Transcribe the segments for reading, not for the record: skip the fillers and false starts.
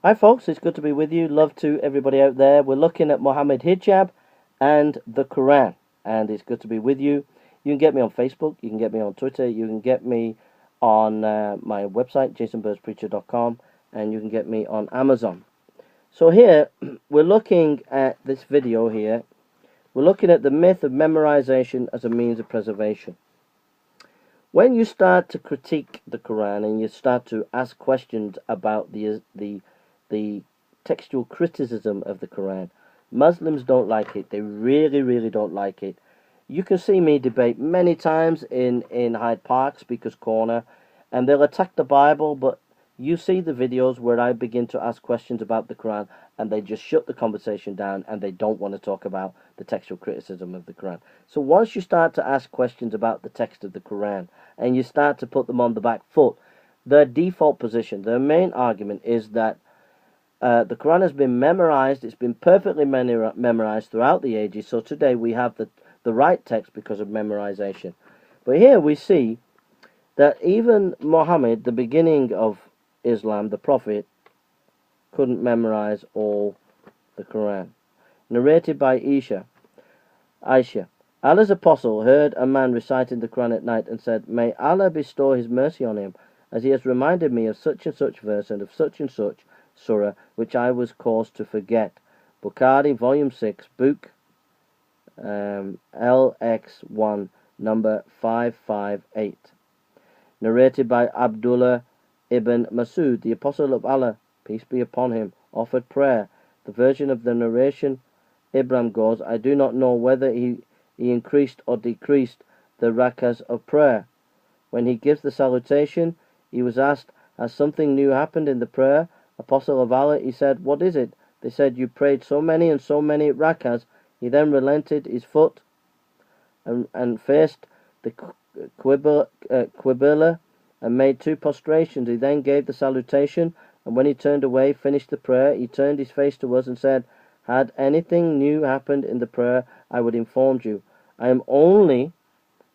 Hi folks, it's good to be with you. Love to everybody out there. We're looking at Mohammed Hijab and the Quran, and it's good to be with you. You can get me on Facebook, you can get me on Twitter, you can get me on my website, jasonbirdspreacher.com, and you can get me on Amazon. So here, we're looking at this video here. We're looking at the myth of memorization as a means of preservation. When you start to critique the Quran and you start to ask questions about the textual criticism of the Quran, Muslims don't like it. They really don't like it. You can see me debate many times in Hyde Park, Speaker's Corner, and they'll attack the Bible, but you see the videos where I begin to ask questions about the Quran and they just shut the conversation down and they don't want to talk about the textual criticism of the Quran. So once you start to ask questions about the text of the Quran and you start to put them on the back foot, their default position, their main argument is that the Quran has been memorized, it's been perfectly memorized throughout the ages, so today we have the right text because of memorization. But here we see that even Muhammad, the beginning of Islam, the Prophet, couldn't memorize all the Quran. Narrated by Aisha, Allah's apostle heard a man reciting the Quran at night and said, "May Allah bestow his mercy on him, as he has reminded me of such and such verse and of such and such surah, which I was caused to forget." Bukhari, Volume 6, Book LX1, number 558. Narrated by Abdullah ibn Masud, the apostle of Allah, peace be upon him, offered prayer. The version of the narration, Ibrahim goes, "I do not know whether he increased or decreased the rakas of prayer. When he gives the salutation, he was asked, has something new happened in the prayer? Apostle of Allah, he said, what is it? They said, you prayed so many and so many rakas. He then relented his foot and faced the Qibla and made 2 prostrations. He then gave the salutation, and when he turned away, finished the prayer. He turned his face to us and said, had anything new happened in the prayer, I would inform you. I am only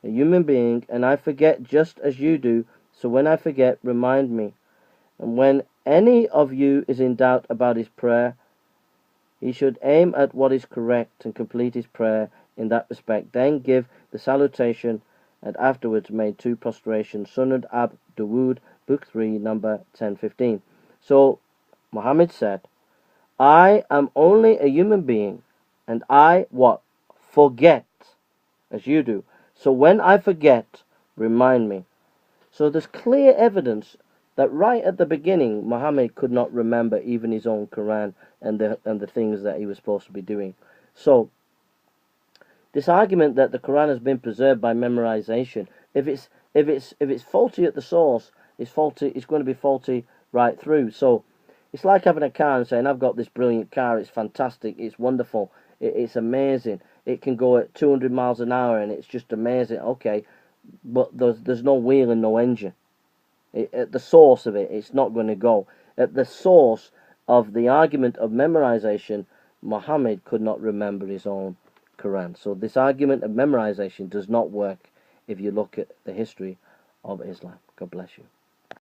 a human being, and I forget just as you do, so when I forget, remind me. And when any of you is in doubt about his prayer, he should aim at what is correct and complete his prayer in that respect. Then give the salutation and afterwards made 2 prostrations. Sunan Ab Dawood, Book 3, number 1015. So Muhammad said, I am only a human being, and I, what? Forget, as you do. So when I forget, remind me. So there's clear evidence that right at the beginning, Muhammad could not remember even his own Quran and the things that he was supposed to be doing. So this argument that the Quran has been preserved by memorization, if it's faulty at the source, it's going to be faulty right through. So it's like having a car and saying, I've got this brilliant car, it's fantastic, it's wonderful, it's amazing, it can go at 200 miles an hour and it's just amazing. Okay, but there's no wheel and no engine. At the source of it, it's not going to go. At the source of the argument of memorization, Muhammad could not remember his own Quran. So this argument of memorization does not work if you look at the history of Islam. God bless you.